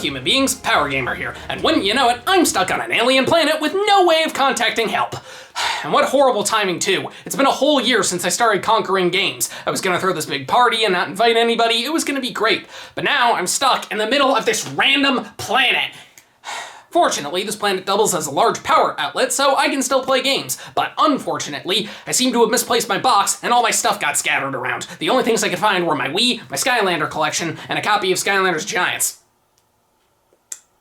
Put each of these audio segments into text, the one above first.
human beings, Power Gamer here, and wouldn't you know it, I'm stuck on an alien planet with no way of contacting help. And what horrible timing too. It's been a whole year since I started conquering games. I was gonna throw this big party and not invite anybody, it was gonna be great. But now I'm stuck in the middle of this random planet. Fortunately, this planet doubles as a large power outlet, so I can still play games. But unfortunately, I seem to have misplaced my box, and all my stuff got scattered around. The only things I could find were my Wii, my Skylander collection, and a copy of Skylanders Giants.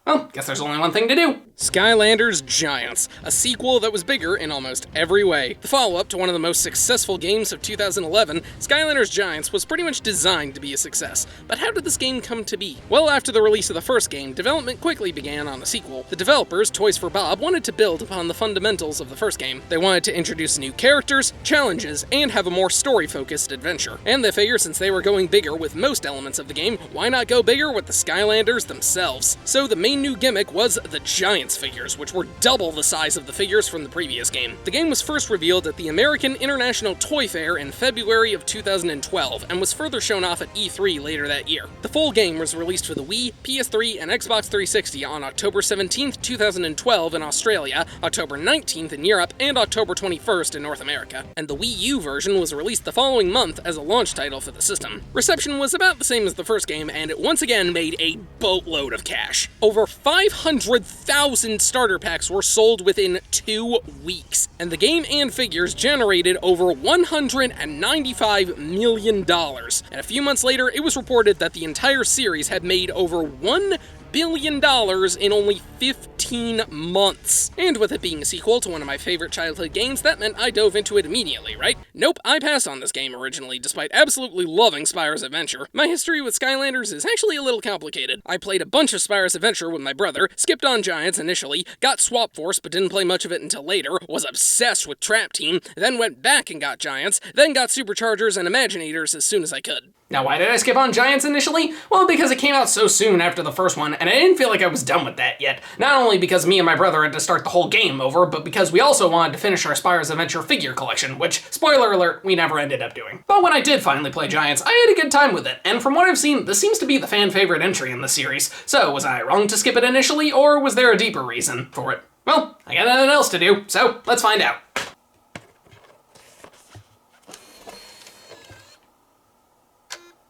Well, guess there's only one thing to do. Skylanders Giants, a sequel that was bigger in almost every way. The follow-up to one of the most successful games of 2011, Skylanders Giants was pretty much designed to be a success. But how did this game come to be? Well, after the release of the first game, development quickly began on the sequel. The developers, Toys for Bob, wanted to build upon the fundamentals of the first game. They wanted to introduce new characters, challenges, and have a more story-focused adventure. And they figured since they were going bigger with most elements of the game, why not go bigger with the Skylanders themselves? So the main new gimmick was the Giants figures, which were double the size of the figures from the previous game. The game was first revealed at the American International Toy Fair in February of 2012, and was further shown off at E3 later that year. The full game was released for the Wii, PS3, and Xbox 360 on October 17th, 2012 in Australia, October 19th in Europe, and October 21st in North America. And the Wii U version was released the following month as a launch title for the system. Reception was about the same as the first game, and it once again made a boatload of cash. Over 500,000 starter packs were sold within 2 weeks, and the game and figures generated over $195 million. And a few months later, it was reported that the entire series had made over $1 billion in only 15 months. And with it being a sequel to one of my favorite childhood games, that meant I dove into it immediately, right? Nope, I passed on this game originally, despite absolutely loving Spyro's Adventure. My history with Skylanders is actually a little complicated. I played a bunch of Spyro's Adventure with my brother, skipped on Giants initially, got Swap Force but didn't play much of it until later, was obsessed with Trap Team, then went back and got Giants, then got Superchargers and Imaginators as soon as I could. Now, why did I skip on Giants initially? Well, because it came out so soon after the first one, and I didn't feel like I was done with that yet. Not only because me and my brother had to start the whole game over, but because we also wanted to finish our Spyro's Adventure figure collection, which, spoiler alert, we never ended up doing. But when I did finally play Giants, I had a good time with it, and from what I've seen, this seems to be the fan-favorite entry in the series. So, was I wrong to skip it initially, or was there a deeper reason for it? Well, I got nothing else to do, so let's find out.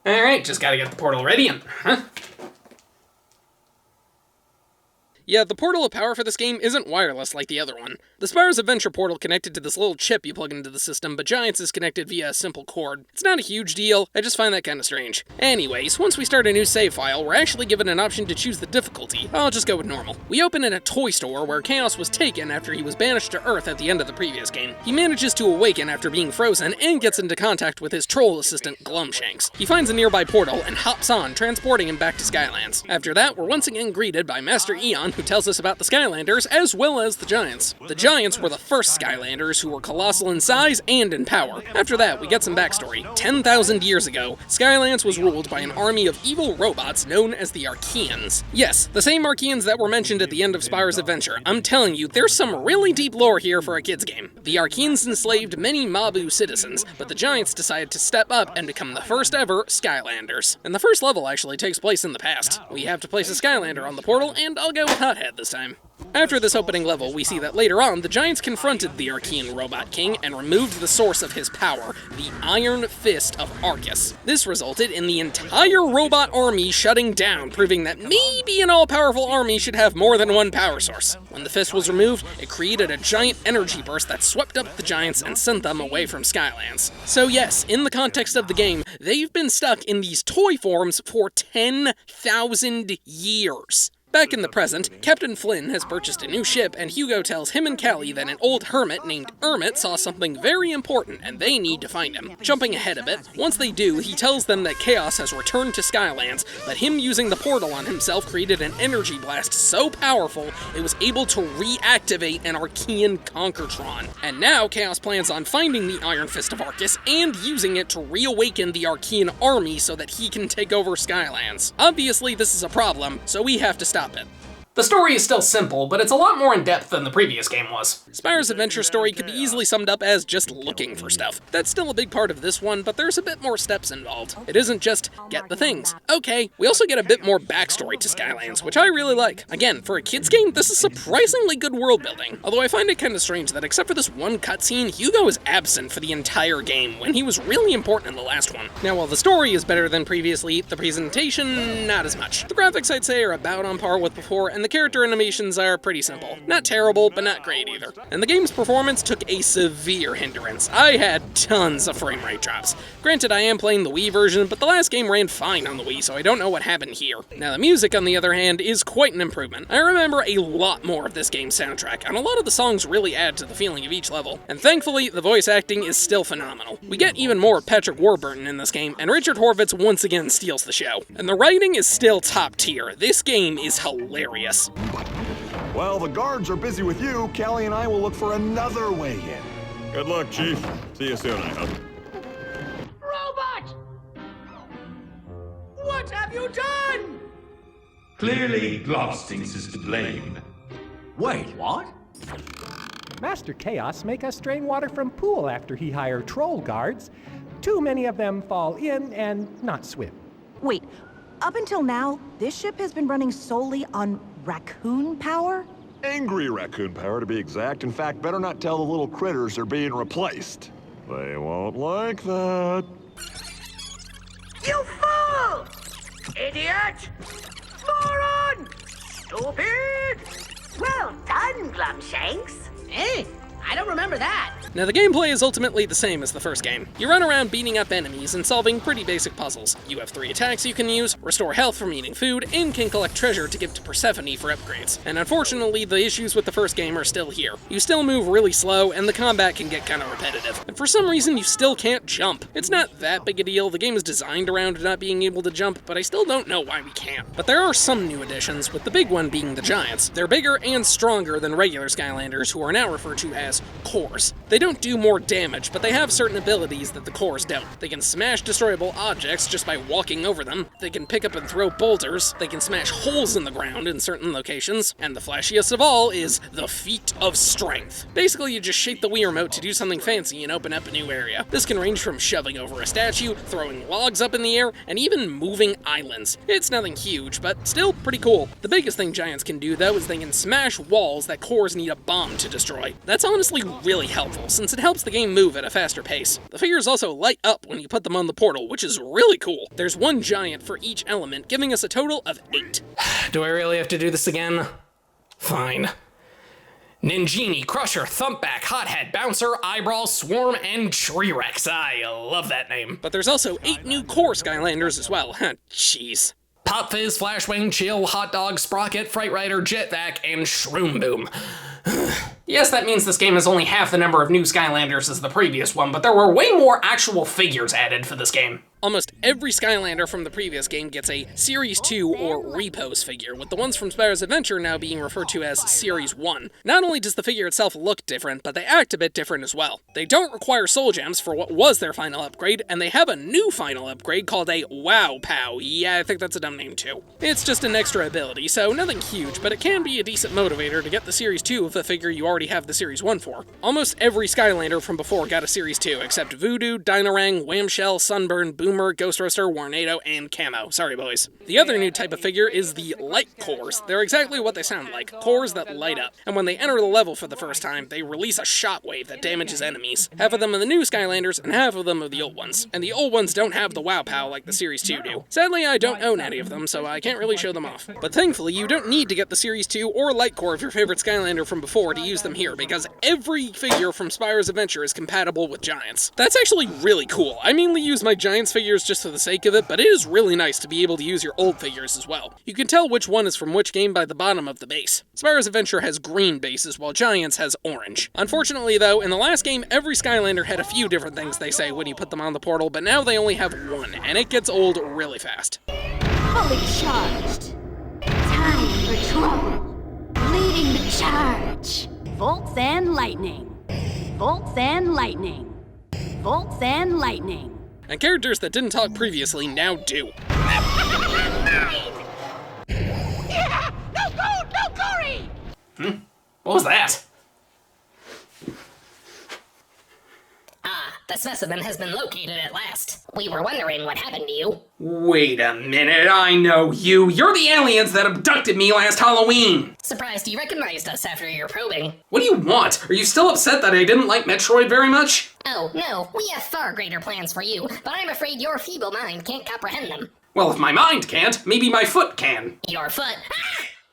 Alright, just gotta get the portal ready and... Yeah, the portal of power for this game isn't wireless like the other one. The Spyro's Adventure portal connected to this little chip you plug into the system, but Giants is connected via a simple cord. It's not a huge deal, I just find that kinda strange. Anyways, once we start a new save file, we're actually given an option to choose the difficulty. I'll just go with normal. We open in a toy store where Kaos was taken after he was banished to Earth at the end of the previous game. He manages to awaken after being frozen and gets into contact with his troll assistant, Glumshanks. He finds a nearby portal and hops on, transporting him back to Skylands. After that, we're once again greeted by Master Aidan, who tells us about the Skylanders as well as the Giants. The Giants were the first Skylanders who were colossal in size and in power. After that, we get some backstory. 10,000 years ago, Skylands was ruled by an army of evil robots known as the Archeans. Yes, the same Archeans that were mentioned at the end of Spyro's Adventure. I'm telling you, there's some really deep lore here for a kid's game. The Archeans enslaved many Mabu citizens, but the Giants decided to step up and become the first ever Skylanders. And the first level actually takes place in the past. We have to place a Skylander on the portal, and I'll go with Hothead this time. After this opening level, we see that later on, the Giants confronted the Archean Robot King and removed the source of his power, the Iron Fist of Arceus. This resulted in the entire robot army shutting down, proving that maybe an all-powerful army should have more than one power source. When the fist was removed, it created a giant energy burst that swept up the Giants and sent them away from Skylands. So yes, in the context of the game, they've been stuck in these toy forms for 10,000 years. Back in the present, Captain Flynn has purchased a new ship, and Hugo tells him and Callie that an old hermit named Ermit saw something very important, and they need to find him. Jumping ahead a bit, once they do, he tells them that Kaos has returned to Skylands, that him using the portal on himself created an energy blast so powerful it was able to reactivate an Archean Conkertron. And now Kaos plans on finding the Iron Fist of Arceus and using it to reawaken the Archean army so that he can take over Skylands. Obviously, this is a problem, so we have to stop it. The story is still simple, but it's a lot more in-depth than the previous game was. Spyro's adventure story could be easily summed up as just looking for stuff. That's still a big part of this one, but there's a bit more steps involved. It isn't just, get the things. Okay, we also get a bit more backstory to Skylands, which I really like. Again, for a kid's game, this is surprisingly good world building. Although I find it kinda strange that except for this one cutscene, Hugo is absent for the entire game, when he was really important in the last one. Now, while the story is better than previously, the presentation, not as much. The graphics, I'd say, are about on par with before, and the character animations are pretty simple. Not terrible, but not great either. And the game's performance took a severe hindrance. I had tons of frame rate drops. Granted, I am playing the Wii version, but the last game ran fine on the Wii, so I don't know what happened here. Now, the music, on the other hand, is quite an improvement. I remember a lot more of this game's soundtrack, and a lot of the songs really add to the feeling of each level. And thankfully, the voice acting is still phenomenal. We get even more of Patrick Warburton in this game, and Richard Horvitz once again steals the show. And the writing is still top tier. This game is hilarious. While the guards are busy with you, Callie and I will look for another way in. Good luck, Chief. See you soon, I hope. Robot! What have you done? Clearly, Globstings is to blame. Wait, what? Master Kaos make us drain water from pool after he hire troll guards. Too many of them fall in and not swim. Wait, up until now, this ship has been running solely on raccoon power? Angry raccoon power, to be exact. In fact, better not tell the little critters they're being replaced. They won't like that. You fool! Idiot! Moron! Stupid! Well done, Glumshanks. Hey, I don't remember that. Now, the gameplay is ultimately the same as the first game. You run around beating up enemies and solving pretty basic puzzles. You have 3 attacks you can use, restore health from eating food, and can collect treasure to give to Persephone for upgrades. And unfortunately, the issues with the first game are still here. You still move really slow, and the combat can get kinda repetitive. And for some reason, you still can't jump. It's not that big a deal, the game is designed around not being able to jump, but I still don't know why we can't. But there are some new additions, with the big one being the Giants. They're bigger and stronger than regular Skylanders, who are now referred to as cores. They don't do more damage, but they have certain abilities that the cores don't. They can smash destroyable objects just by walking over them, they can pick up and throw boulders, they can smash holes in the ground in certain locations, and the flashiest of all is the Feat of Strength. Basically, you just shake the Wii Remote to do something fancy and open up a new area. This can range from shoving over a statue, throwing logs up in the air, and even moving islands. It's nothing huge, but still pretty cool. The biggest thing Giants can do, though, is they can smash walls that cores need a bomb to destroy. That's honestly really helpful, since it helps the game move at a faster pace. The figures also light up when you put them on the portal, which is really cool. There's 1 giant for each element, giving us a total of 8. Do I really have to do this again? Fine. Ninjini, Crusher, Thumpback, Hothead, Bouncer, Eyebrow, Swarm, and Tree-Rex. I love that name. But there's also 8 new core Skylanders as well. Jeez. Pop Fizz, Flashwing, Chill, Hot Dog, Sprocket, Fright Rider, Jetvac, and Shroom Boom. Yes, that means this game has only half the number of new Skylanders as the previous one, but there were way more actual figures added for this game. Almost every Skylander from the previous game gets a Series 2 or Repose figure, with the ones from Spyro's Adventure now being referred to as Series 1. Not only does the figure itself look different, but they act a bit different as well. They don't require soul gems for what was their final upgrade, and they have a new final upgrade called a Wow Pow. Yeah, I think that's a dumb name too. It's just an extra ability, so nothing huge, but it can be a decent motivator to get the Series 2 of a figure you already have the Series 1 for. Almost every Skylander from before got a Series 2, except Voodoo, Dynarang, Whamshell, Sunburn, Boomer, Ghost Roaster, Warnado, and Camo. Sorry, boys. The other new type of figure is the Light Cores. They're exactly what they sound like, cores that light up. And when they enter the level for the first time, they release a shockwave that damages enemies. Half of them are the new Skylanders, and half of them are the old ones. And the old ones don't have the Wow Pow like the Series 2 do. Sadly, I don't own any of them, so I can't really show them off. But thankfully, you don't need to get the Series 2 or Light Core of your favorite Skylander from before to use them here, because every figure from Spyro's Adventure is compatible with Giants. That's actually really cool. I mainly use my Giants figures just for the sake of it, but it is really nice to be able to use your old figures as well. You can tell which one is from which game by the bottom of the base. Spyro's Adventure has green bases, while Giants has orange. Unfortunately though, in the last game, every Skylander had a few different things they say when you put them on the portal, but now they only have one, and it gets old really fast. Fully charged. Time for trouble. Leading the charge. Volts and lightning. Volts and lightning. Volts and lightning. And characters that didn't talk previously now do. Yeah! No, go! No, What was that? The specimen has been located at last. We were wondering what happened to you. Wait a minute, I know you. You're the aliens that abducted me last Halloween. Surprised you recognized us after your probing. What do you want? Are you still upset that I didn't like Metroid very much? Oh, no, we have far greater plans for you, but I'm afraid your feeble mind can't comprehend them. Well, if my mind can't, maybe my foot can. Your foot?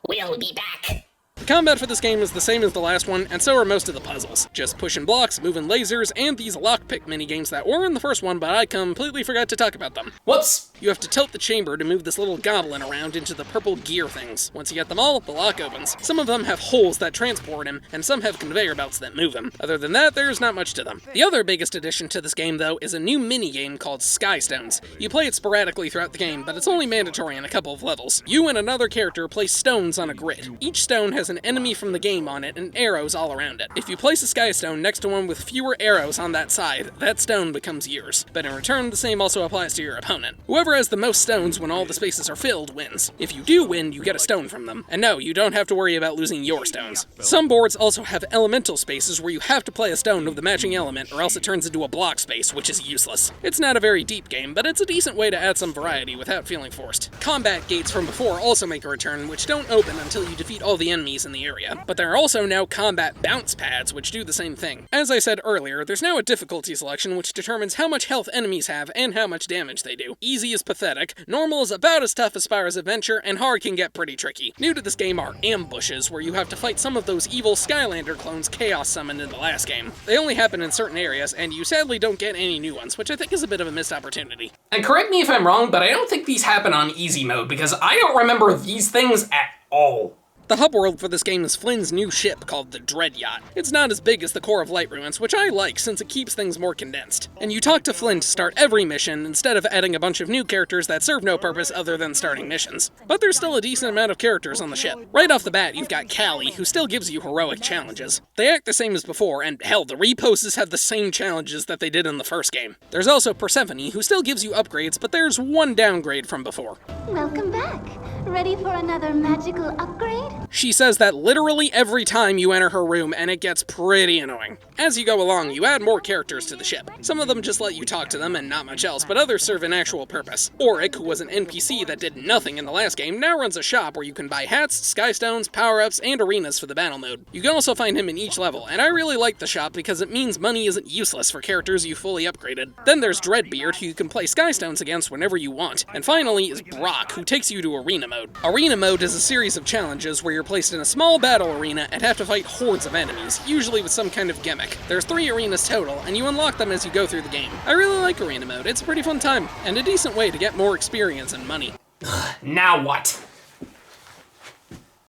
We'll be back. The combat for this game is the same as the last one, and so are most of the puzzles. Just pushing blocks, moving lasers, and these lockpick minigames that were in the first one, but I completely forgot to talk about them. Whoops. You have to tilt the chamber to move this little goblin around into the purple gear things. Once you get them all, the lock opens. Some of them have holes that transport him, and some have conveyor belts that move him. Other than that, there's not much to them. The other biggest addition to this game, though, is a new minigame called Sky Stones. You play it sporadically throughout the game, but it's only mandatory in a couple of levels. You and another character place stones on a grid. Each stone has an enemy from the game on it and arrows all around it. If you place a Sky Stone next to one with fewer arrows on that side, that stone becomes yours. But in return, the same also applies to your opponent. Whoever has the most stones when all the spaces are filled wins. If you do win, you get a stone from them. And no, you don't have to worry about losing your stones. Some boards also have elemental spaces where you have to play a stone of the matching element or else it turns into a block space, which is useless. It's not a very deep game, but it's a decent way to add some variety without feeling forced. Combat gates from before also make a return, which don't open until you defeat all the enemies in the area. But there are also now combat bounce pads, which do the same thing. As I said earlier, there's now a difficulty selection which determines how much health enemies have and how much damage they do. Easy is pathetic, normal is about as tough as Spyro's Adventure, and hard can get pretty tricky. New to this game are ambushes, where you have to fight some of those evil Skylander clones Kaos summoned in the last game. They only happen in certain areas, and you sadly don't get any new ones, which I think is a bit of a missed opportunity. And correct me if I'm wrong, but I don't think these happen on easy mode, because I don't remember these things at all. The hub world for this game is Flynn's new ship called the Dread Yacht. It's not as big as the Core of Light Ruins, which I like since it keeps things more condensed. And you talk to Flynn to start every mission instead of adding a bunch of new characters that serve no purpose other than starting missions. But there's still a decent amount of characters on the ship. Right off the bat, you've got Callie, who still gives you heroic challenges. They act the same as before, and hell, the reposes have the same challenges that they did in the first game. There's also Persephone, who still gives you upgrades, but there's one downgrade from before. Welcome back. Ready for another magical upgrade? She says that literally every time you enter her room, and it gets pretty annoying. As you go along, you add more characters to the ship. Some of them just let you talk to them and not much else, but others serve an actual purpose. Auric, who was an NPC that did nothing in the last game, now runs a shop where you can buy hats, sky stones, power-ups, and arenas for the battle mode. You can also find him in each level, and I really like the shop because it means money isn't useless for characters you fully upgraded. Then there's Dreadbeard, who you can play sky stones against whenever you want. And finally is Brock, who takes you to arena mode. Arena mode is a series of challenges where you're placed in a small battle arena and have to fight hordes of enemies, usually with some kind of gimmick. There's 3 arenas total, and you unlock them as you go through the game. I really like arena mode, it's a pretty fun time, and a decent way to get more experience and money. Now what?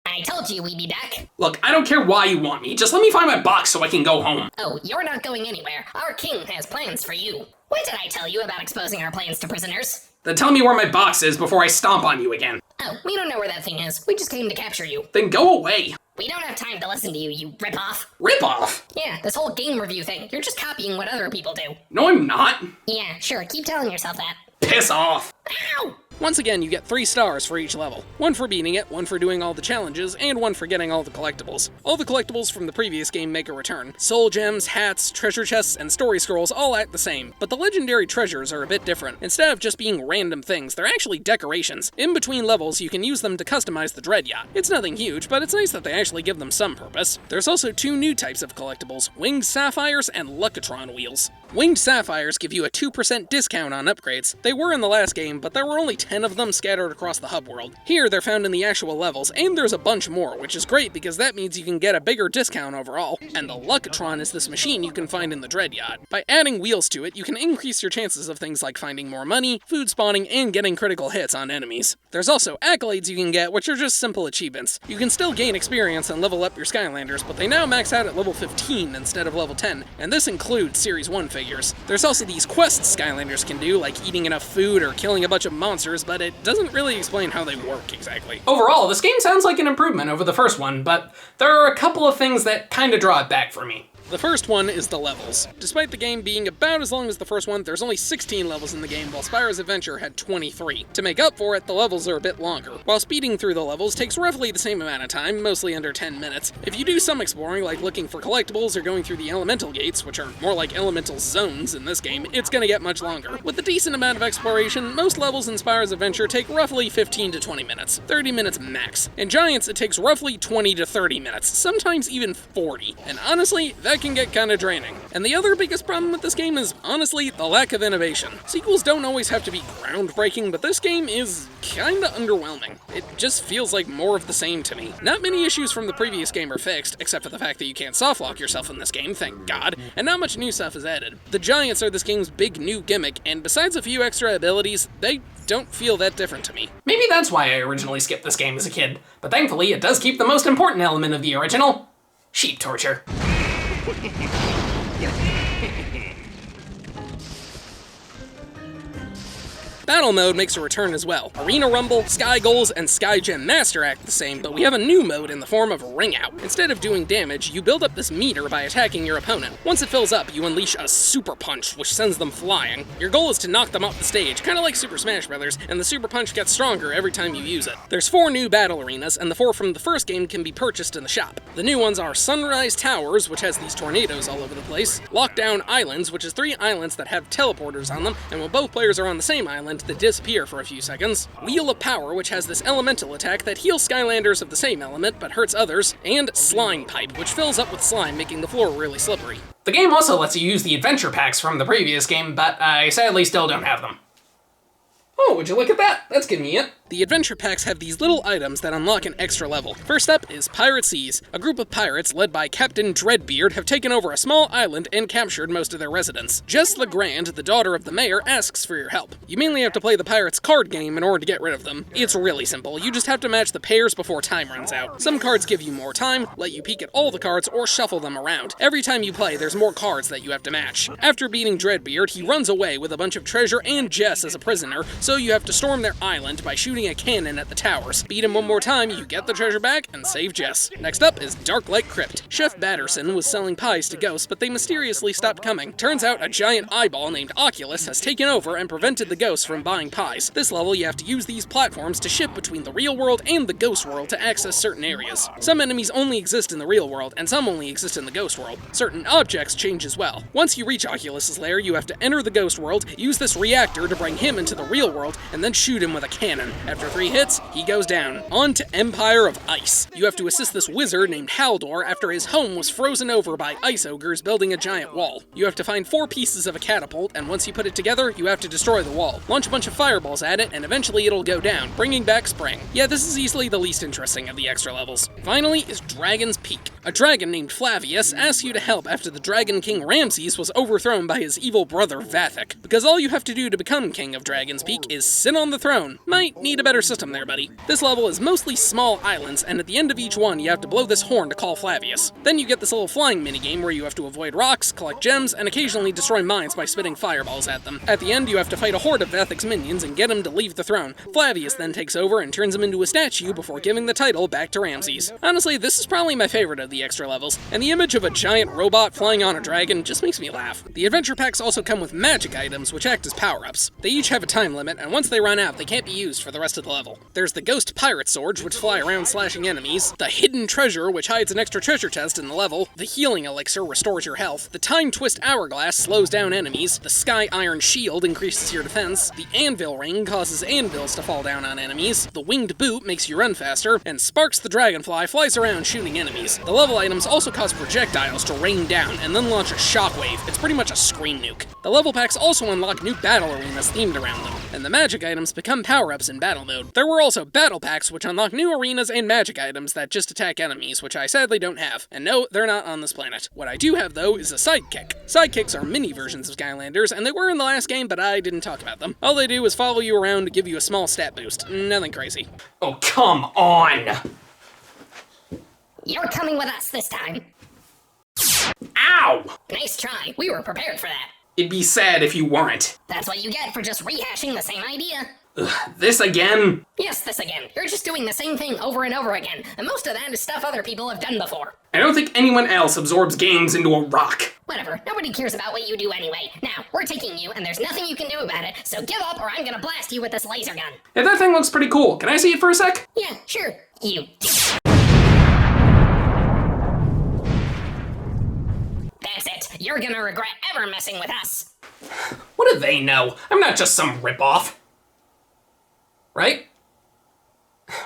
I told you we'd be back. Look, I don't care why you want me, just let me find my box so I can go home. Oh, you're not going anywhere. Our king has plans for you. What did I tell you about exposing our plans to prisoners? Then tell me where my box is before I stomp on you again. Oh, we don't know where that thing is. We just came to capture you. Then go away. We don't have time to listen to you, you ripoff. Ripoff? Yeah, this whole game review thing. You're just copying what other people do. No, I'm not. Yeah, sure, keep telling yourself that. Piss off. Ow! Once again, you get 3 stars for each level. 1 for beating it, 1 for doing all the challenges, and 1 for getting all the collectibles. All the collectibles from the previous game make a return. Soul gems, hats, treasure chests, and story scrolls all act the same, but the legendary treasures are a bit different. Instead of just being random things, they're actually decorations. In between levels, you can use them to customize the Dread Yacht. It's nothing huge, but it's nice that they actually give them some purpose. There's also 2 new types of collectibles, Winged Sapphires and Luckatron Wheels. Winged Sapphires give you a 2% discount on upgrades. They were in the last game, but there were only 10 of them scattered across the hub world. Here, they're found in the actual levels, and there's a bunch more, which is great because that means you can get a bigger discount overall. And the Luckatron is this machine you can find in the Dread Yacht. By adding wheels to it, you can increase your chances of things like finding more money, food spawning, and getting critical hits on enemies. There's also accolades you can get, which are just simple achievements. You can still gain experience and level up your Skylanders, but they now max out at level 15 instead of level 10, and this includes Series 1 figures. There's also these quests Skylanders can do, like eating enough food or killing a bunch of monsters, but it doesn't really explain how they work exactly. Overall, this game sounds like an improvement over the first one, but there are a couple of things that kinda draw it back for me. The first one is the levels. Despite the game being about as long as the first one, there's only 16 levels in the game, while Spyro's Adventure had 23. To make up for it, the levels are a bit longer. While speeding through the levels takes roughly the same amount of time, mostly under 10 minutes. If you do some exploring, like looking for collectibles or going through the elemental gates, which are more like elemental zones in this game, it's gonna get much longer. With a decent amount of exploration, most levels in Spyro's Adventure take roughly 15 to 20 minutes. 30 minutes max. In Giants, it takes roughly 20 to 30 minutes, sometimes even 40. And honestly, that can get kinda draining. And the other biggest problem with this game is, honestly, the lack of innovation. Sequels don't always have to be groundbreaking, but this game is kinda underwhelming. It just feels like more of the same to me. Not many issues from the previous game are fixed, except for the fact that you can't softlock yourself in this game, thank God, and not much new stuff is added. The Giants are this game's big new gimmick, and besides a few extra abilities, they don't feel that different to me. Maybe that's why I originally skipped this game as a kid, but thankfully it does keep the most important element of the original: sheep torture. Battle mode makes a return as well. Arena Rumble, Sky Goals, and Sky Gem Master act the same, but we have a new mode in the form of Ring Out. Instead of doing damage, you build up this meter by attacking your opponent. Once it fills up, you unleash a Super Punch, which sends them flying. Your goal is to knock them off the stage, kinda like Super Smash Bros., and the Super Punch gets stronger every time you use it. There's 4 new battle arenas, and the 4 from the first game can be purchased in the shop. The new ones are Sunrise Towers, which has these tornadoes all over the place, Lockdown Islands, which is 3 islands that have teleporters on them, and when both players are on the same island, they disappear for a few seconds, Wheel of Power, which has this elemental attack that heals Skylanders of the same element but hurts others, and Slime Pipe, which fills up with slime, making the floor really slippery. The game also lets you use the adventure packs from the previous game, but I sadly still don't have them. Oh, would you look at that? That's convenient. The adventure packs have these little items that unlock an extra level. First up is Pirate Seas. A group of pirates led by Captain Dreadbeard have taken over a small island and captured most of their residents. Jess Legrand, the daughter of the mayor, asks for your help. You mainly have to play the pirates card game in order to get rid of them. It's really simple. You just have to match the pairs before time runs out. Some cards give you more time, let you peek at all the cards, or shuffle them around. Every time you play, there's more cards that you have to match. After beating Dreadbeard, he runs away with a bunch of treasure and Jess as a prisoner, so you have to storm their island by shooting a cannon at the towers. Beat him one more time, you get the treasure back, and save Jess. Next up is Darklight Crypt. Chef Batterson was selling pies to ghosts, but they mysteriously stopped coming. Turns out a giant eyeball named Oculus has taken over and prevented the ghosts from buying pies. This level, you have to use these platforms to ship between the real world and the ghost world to access certain areas. Some enemies only exist in the real world, and some only exist in the ghost world. Certain objects change as well. Once you reach Oculus's lair, you have to enter the ghost world, use this reactor to bring him into the real world, and then shoot him with a cannon. After 3 hits, he goes down. On to Empire of Ice. You have to assist this wizard named Haldor after his home was frozen over by ice ogres building a giant wall. You have to find 4 pieces of a catapult, and once you put it together, you have to destroy the wall. Launch a bunch of fireballs at it, and eventually it'll go down, bringing back spring. Yeah, this is easily the least interesting of the extra levels. Finally is Dragon's Peak. A dragon named Flavius asks you to help after the Dragon King Ramses was overthrown by his evil brother Vathek. Because all you have to do to become King of Dragon's Peak is sit on the throne. Might need a better system there, buddy. This level is mostly small islands, and at the end of each one, you have to blow this horn to call Flavius. Then you get this little flying minigame where you have to avoid rocks, collect gems, and occasionally destroy mines by spitting fireballs at them. At the end, you have to fight a horde of Vathek's minions and get him to leave the throne. Flavius then takes over and turns him into a statue before giving the title back to Ramses. Honestly, this is probably my favorite of the extra levels, and the image of a giant robot flying on a dragon just makes me laugh. The adventure packs also come with magic items, which act as power-ups. They each have a time limit, and once they run out, they can't be used for the rest of the level. There's the Ghost Pirate Swords, which fly around slashing enemies, the Hidden Treasure, which hides an extra treasure chest in the level, the Healing Elixir restores your health, the Time Twist Hourglass slows down enemies, the Sky Iron Shield increases your defense, the Anvil Ring causes anvils to fall down on enemies, the Winged Boot makes you run faster, and Sparks the Dragonfly flies around shooting enemies. The level items also cause projectiles to rain down and then launch a shockwave. It's pretty much a screen nuke. The level packs also unlock new battle arenas themed around them, and the magic items become power-ups in battle mode. There were also battle packs which unlock new arenas and magic items that just attack enemies, which I sadly don't have. And no, they're not on this planet. What I do have, though, is a sidekick. Sidekicks are mini versions of Skylanders, and they were in the last game, but I didn't talk about them. All they do is follow you around to give you a small stat boost. Nothing crazy. Oh, come on! You're coming with us this time. Ow! Nice try. We were prepared for that. It'd be sad if you weren't. That's what you get for just rehashing the same idea. Ugh, this again? Yes, this again. You're just doing the same thing over and over again, and most of that is stuff other people have done before. I don't think anyone else absorbs games into a rock. Whatever, nobody cares about what you do anyway. Now, we're taking you, and there's nothing you can do about it, so give up or I'm gonna blast you with this laser gun. Hey, that thing looks pretty cool. Can I see it for a sec? Yeah, sure. You dick. That's it. You're gonna regret ever messing with us. What do they know? I'm not just some ripoff. Right?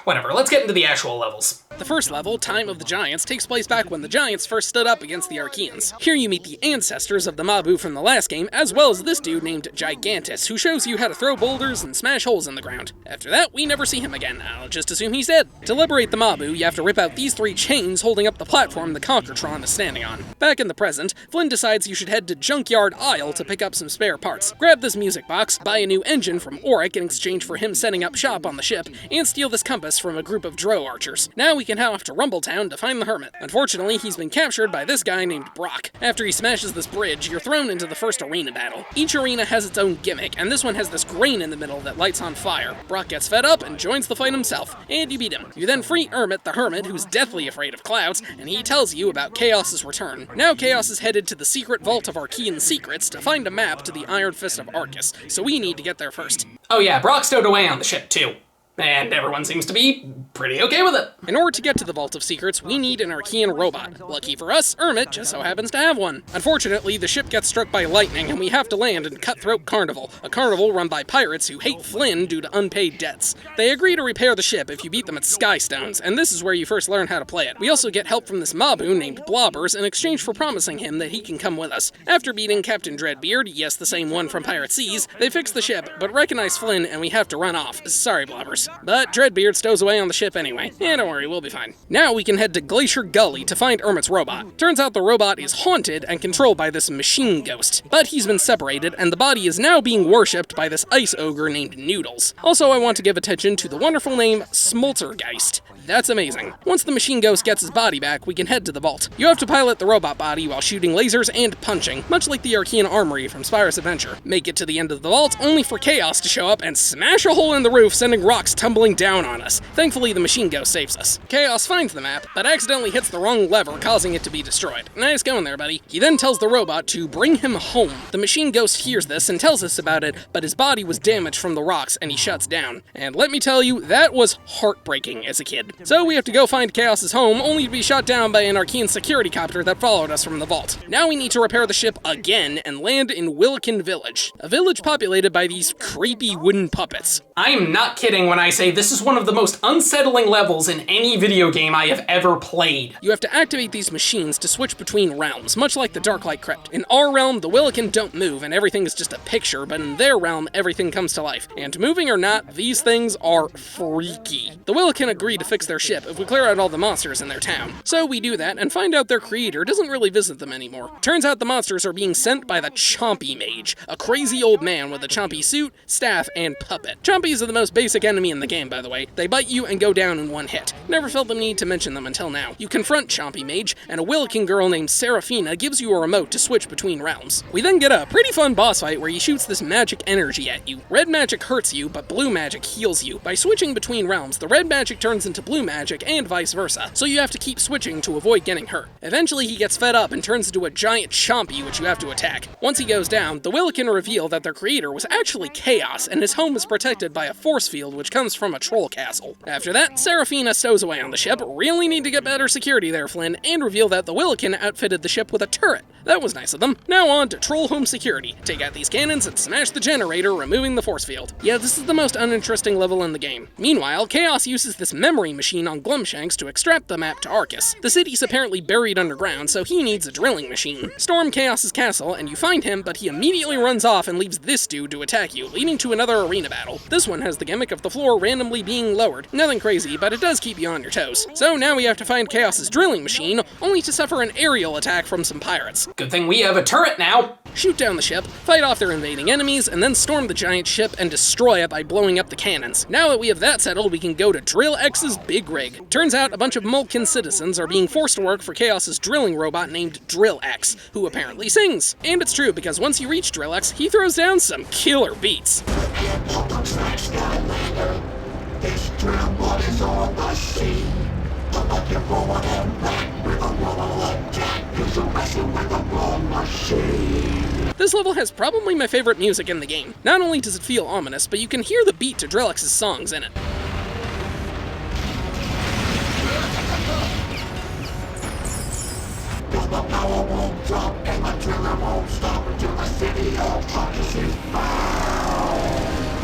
Whatever, let's get into the actual levels. The first level, Time of the Giants, takes place back when the Giants first stood up against the Archeans. Here you meet the ancestors of the Mabu from the last game, as well as this dude named Gigantus, who shows you how to throw boulders and smash holes in the ground. After that, we never see him again. I'll just assume he's dead. To liberate the Mabu, you have to rip out these 3 chains holding up the platform the Conquertron is standing on. Back in the present, Flynn decides you should head to Junkyard Isles to pick up some spare parts. Grab this music box, buy a new engine from Auric in exchange for him setting up shop on the ship, and steal this compass from a group of Drow archers. Now we can head off to Rumbletown to find the Hermit. Unfortunately, he's been captured by this guy named Brock. After he smashes this bridge, you're thrown into the first arena battle. Each arena has its own gimmick, and this one has this grain in the middle that lights on fire. Brock gets fed up and joins the fight himself, and you beat him. You then free Hermit, the Hermit, who's deathly afraid of clouds, and he tells you about Kaos's return. Now Kaos is headed to the secret vault of Archean secrets to find a map to the Iron Fist of Arcus, so we need to get there first. Oh yeah, Brock stowed away on the ship too. And everyone seems to be pretty okay with it. In order to get to the Vault of Secrets, we need an Archean robot. Lucky for us, Hermit just so happens to have one. Unfortunately, the ship gets struck by lightning and we have to land in Cutthroat Carnival, a carnival run by pirates who hate Flynn due to unpaid debts. They agree to repair the ship if you beat them at Skystones, and this is where you first learn how to play it. We also get help from this Mabu named Blobbers in exchange for promising him that he can come with us. After beating Captain Dreadbeard, yes, the same one from Pirate Seas, they fix the ship, but recognize Flynn and we have to run off. Sorry, Blobbers. But Dreadbeard stows away on the ship anyway. Yeah, don't worry, we'll be fine. Now we can head to Glacier Gully to find Hermit's robot. Turns out the robot is haunted and controlled by this machine ghost, but he's been separated and the body is now being worshipped by this ice ogre named Noodles. Also, I want to give attention to the wonderful name Smoltergeist. That's amazing. Once the machine ghost gets his body back, we can head to the vault. You have to pilot the robot body while shooting lasers and punching, much like the Archean Armory from Spyro's Adventure. Make it to the end of the vault, only for Kaos to show up and smash a hole in the roof, sending rocks tumbling down on us. Thankfully, the machine ghost saves us. Kaos finds the map, but accidentally hits the wrong lever, causing it to be destroyed. Nice going there, buddy. He then tells the robot to bring him home. The machine ghost hears this and tells us about it, but his body was damaged from the rocks and he shuts down. And let me tell you, that was heartbreaking as a kid. So we have to go find Kaos's home, only to be shot down by an Archean security copter that followed us from the vault. Now we need to repair the ship again and land in Wilkin Village, a village populated by these creepy wooden puppets. I am not kidding when I say this is one of the most unsettling levels in any video game I have ever played. You have to activate these machines to switch between realms, much like the Darklight Crypt. In our realm, the Wilkin don't move and everything is just a picture, but in their realm, everything comes to life. And moving or not, these things are freaky. The Wilkin agree to fix their ship if we clear out all the monsters in their town. So we do that and find out their creator doesn't really visit them anymore. Turns out the monsters are being sent by the Chompy Mage, a crazy old man with a chompy suit, staff, and puppet. Chompies are the most basic enemy in the game, by the way. They bite you and go down in one hit. Never felt the need to mention them until now. You confront Chompy Mage, and a Wilkin girl named Seraphina gives you a remote to switch between realms. We then get a pretty fun boss fight where he shoots this magic energy at you. Red magic hurts you, but blue magic heals you. By switching between realms, the red magic turns into blue magic and vice versa, so you have to keep switching to avoid getting hurt. Eventually he gets fed up and turns into a giant chompy which you have to attack. Once he goes down, the Wilkin reveal that their creator was actually Kaos, and his home is protected by a force field which comes from a troll castle. After that, Seraphina stows away on the ship. Really need to get better security there, Flynn, and reveal that the Wilkin outfitted the ship with a turret. That was nice of them. Now on to troll home security. Take out these cannons and smash the generator, removing the force field. Yeah, this is the most uninteresting level in the game. Meanwhile, Kaos uses this memory machine on Glumshanks to extract the map to Arcus. The city's apparently buried underground, so he needs a drilling machine. Storm Kaos's castle, and you find him, but he immediately runs off and leaves this dude to attack you, leading to another arena battle. This one has the gimmick of the floor randomly being lowered. Nothing crazy, but it does keep you on your toes. So now we have to find Kaos's drilling machine, only to suffer an aerial attack from some pirates. Good thing we have a turret now. Shoot down the ship, fight off their invading enemies, and then storm the giant ship and destroy it by blowing up the cannons. Now that we have that settled, we can go to Drill X's big rig. Turns out a bunch of Mulkin citizens are being forced to work for Kaos's drilling robot named Drill X, who apparently sings. And it's true, because once you reach Drill X, he throws down some killer beats. This level has probably my favorite music in the game. Not only does it feel ominous, but you can hear the beat to Drill X's songs in it.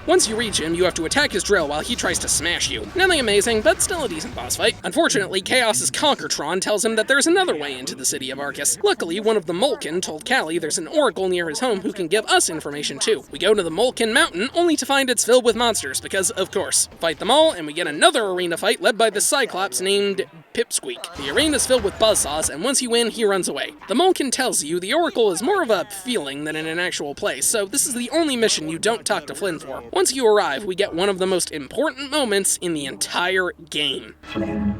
Once you reach him, you have to attack his drill while he tries to smash you. Nothing amazing, but still a decent boss fight. Unfortunately, Kaos's Conkertron tells him that there's another way into the city of Arcus. Luckily, one of the Mulkin told Callie there's an oracle near his home who can give us information too. We go to the Mulkin Mountain, only to find it's filled with monsters, because of course. Fight them all, and we get another arena fight led by the Cyclops named Pipsqueak. The arena's filled with buzzsaws, and once you win, he runs away. The Mulkin tells you the oracle is more of a feeling than in an actual place, so this is the only mission you don't talk to Flynn for. Once you arrive, we get one of the most important moments in the entire game. Flynn,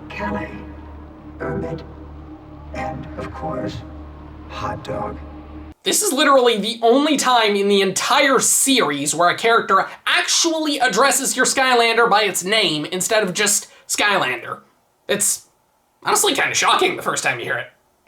Callie, Emmett, and, of course, Hot Dog. This is literally the only time in the entire series where a character actually addresses your Skylander by its name instead of just Skylander. It's honestly kind of shocking the first time you hear it.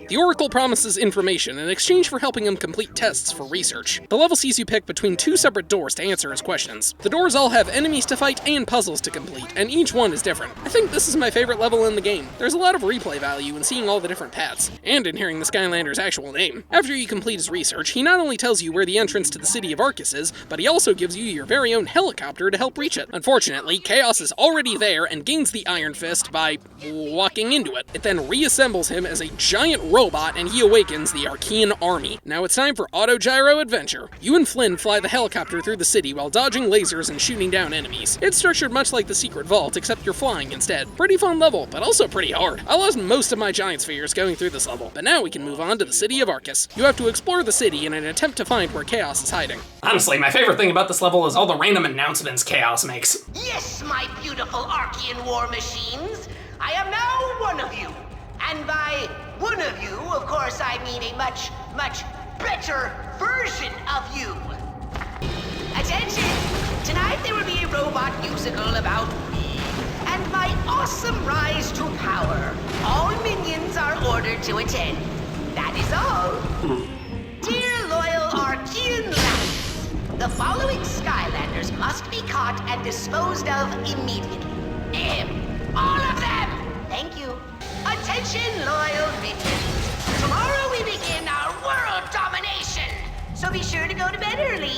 The Oracle promises information in exchange for helping him complete tests for research. The level sees you pick between 2 separate doors to answer his questions. The doors all have enemies to fight and puzzles to complete, and each one is different. I think this is my favorite level in the game. There's a lot of replay value in seeing all the different paths, and in hearing the Skylander's actual name. After you complete his research, he not only tells you where the entrance to the city of Arcus is, but he also gives you your very own helicopter to help reach it. Unfortunately, Kaos is already there and gains the Iron Fist by walking into it. It then reassembles him as a giant robot, and he awakens the Archean army. Now it's time for Autogyro Adventure. You and Flynn fly the helicopter through the city while dodging lasers and shooting down enemies. It's structured much like the Secret Vault, except you're flying instead. Pretty fun level, but also pretty hard. I lost most of my Giants figures going through this level, but now we can move on to the city of Arcus. You have to explore the city in an attempt to find where Kaos is hiding. Honestly, my favorite thing about this level is all the random announcements Kaos makes. Yes, my beautiful Archean war machines. I am now one of you. And by one of you, of course, I mean a much, much better version of you. Attention! Tonight there will be a robot musical about me and my awesome rise to power. All minions are ordered to attend. That is all. Dear loyal Archean lads, the following Skylanders must be caught and disposed of immediately. All of them! Thank you. Attention, loyal minions. Tomorrow we begin our world domination, so be sure to go to bed early.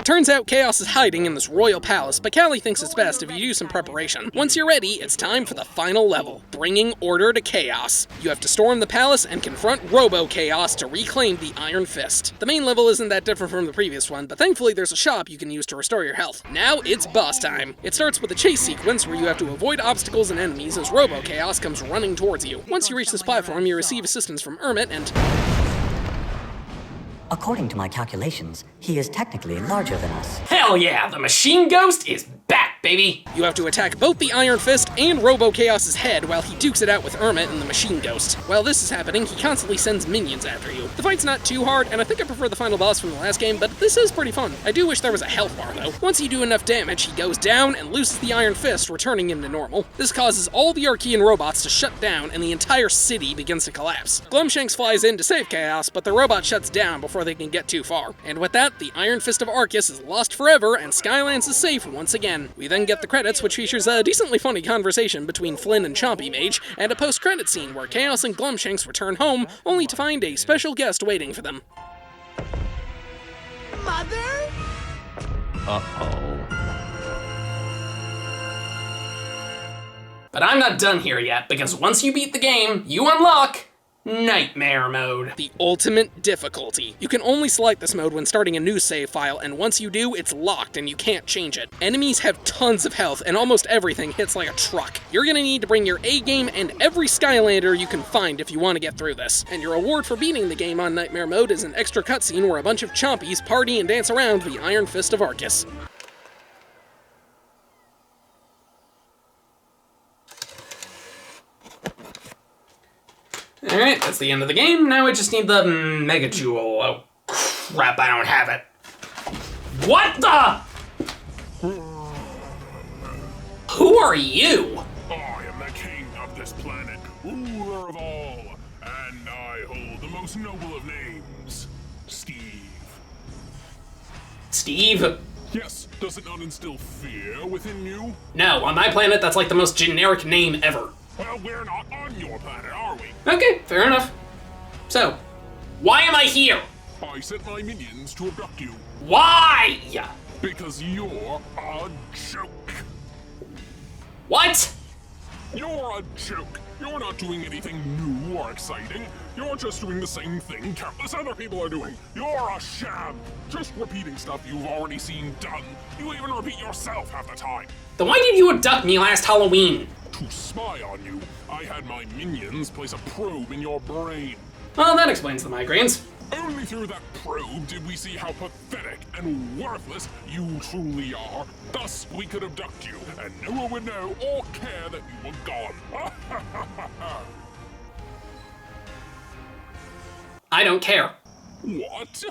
Turns out Kaos is hiding in this royal palace, but Callie thinks it's best if you do some preparation. Once you're ready, it's time for the final level, bringing order to Kaos. You have to storm the palace and confront Robo-Kaos to reclaim the Iron Fist. The main level isn't that different from the previous one, but thankfully there's a shop you can use to restore your health. Now it's boss time. It starts with a chase sequence where you have to avoid obstacles and enemies as Robo-Kaos comes running towards you. Once you reach this platform, you receive assistance from Emmett and... According to my calculations, he is technically larger than us. Hell yeah, the Machine Ghost is back, baby! You have to attack both the Iron Fist and Robo-Kaos's head while he dukes it out with Emmett and the Machine Ghost. While this is happening, he constantly sends minions after you. The fight's not too hard, and I think I prefer the final boss from the last game, but this is pretty fun. I do wish there was a health bar, though. Once you do enough damage, he goes down and loses the Iron Fist, returning him to normal. This causes all the Archean robots to shut down, and the entire city begins to collapse. Glumshanks flies in to save Kaos, but the robot shuts down before they can get too far. And with that, the Iron Fist of Arcus is lost forever, and Skylands is safe once again. We then get the credits, which features a decently funny conversation between Flynn and Chompy Mage, and a post-credit scene where Kaos and Glumshanks return home, only to find a special guest waiting for them. Mother? Uh-oh. But I'm not done here yet, because once you beat the game, you unlock Nightmare Mode. The ultimate difficulty. You can only select this mode when starting a new save file, and once you do, it's locked and you can't change it. Enemies have tons of health, and almost everything hits like a truck. You're gonna need to bring your A-game and every Skylander you can find if you want to get through this. And your reward for beating the game on Nightmare Mode is an extra cutscene where a bunch of chompies party and dance around the Iron Fist of Arcus. Alright, that's the end of the game. Now I just need the Mega Jewel. Oh, crap, I don't have it. What the? Who are you? I am the king of this planet, ruler of all, and I hold the most noble of names, Steve. Steve? Yes, does it not instill fear within you? No, on my planet, that's like the most generic name ever. Well, we're not on your planet, are we? Okay, fair enough. So, why am I here? I sent my minions to abduct you. Why? Because you're a joke. What? You're a joke. You're not doing anything new or exciting. You're just doing the same thing countless other people are doing. You're a sham. Just repeating stuff you've already seen done. You even repeat yourself half the time. Then why did you abduct me last Halloween? To spy on you, I had my minions place a probe in your brain. Well, that explains the migraines. Only through that probe did we see how pathetic and worthless you truly are. Thus, we could abduct you, and no one would know or care that you were gone. I don't care. What?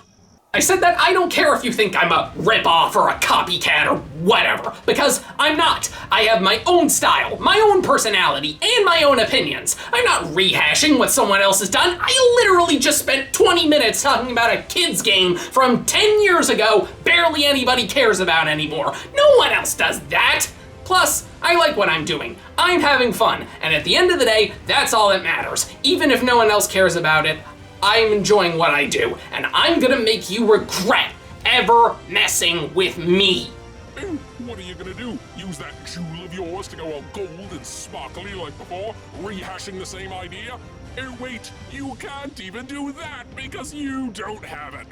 I said that I don't care if you think I'm a rip-off or a copycat or whatever, because I'm not. I have my own style, my own personality, and my own opinions. I'm not rehashing what someone else has done. I literally just spent 20 minutes talking about a kid's game from 10 years ago barely anybody cares about anymore. No one else does that. Plus, I like what I'm doing. I'm having fun, and at the end of the day, that's all that matters. Even if no one else cares about it, I'm enjoying what I do, and I'm gonna make you regret ever messing with me. What are you gonna do? Use that jewel of yours to go all gold and sparkly like before, rehashing the same idea? Oh wait, you can't even do that because you don't have it.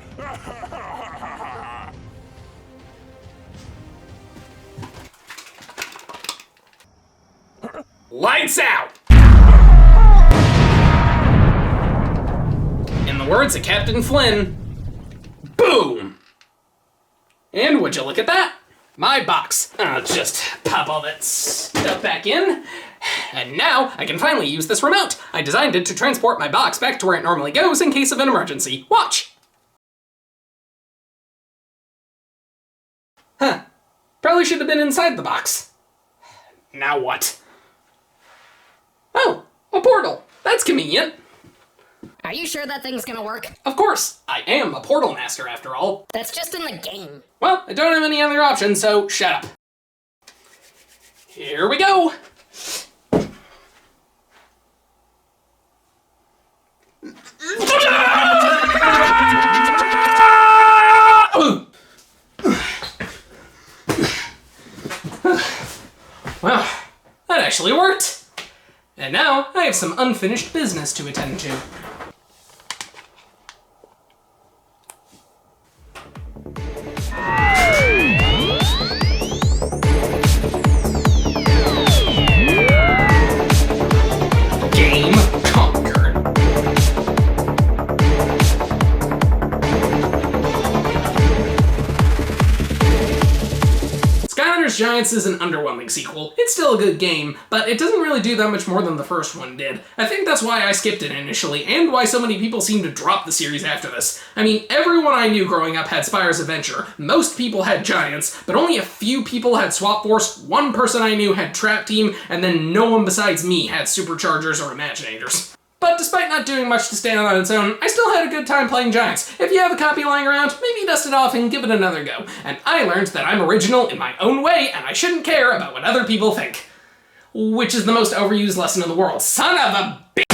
Lights out! In the words of Captain Flynn, boom! And would you look at that? My box. I'll just pop all that stuff back in. And now I can finally use this remote. I designed it to transport my box back to where it normally goes in case of an emergency. Watch! Huh. Probably should have been inside the box. Now what? Oh, a portal. That's convenient. Are you sure that thing's gonna work? Of course! I am a portal master after all. That's just in the game. Well, I don't have any other options, so shut up. Here we go! Well, that actually worked! And now I have some unfinished business to attend to. Skylanders Giants is an underwhelming sequel. It's still a good game, but it doesn't really do that much more than the first one did. I think that's why I skipped it initially, and why so many people seem to drop the series after this. I mean, everyone I knew growing up had Spyro's Adventure, most people had Giants, but only a few people had Swap Force, one person I knew had Trap Team, and then no one besides me had Superchargers or Imaginators. But despite not doing much to stand on its own, I still had a good time playing Giants. If you have a copy lying around, maybe dust it off and give it another go. And I learned that I'm original in my own way, and I shouldn't care about what other people think. Which is the most overused lesson in the world. Son of a bitch!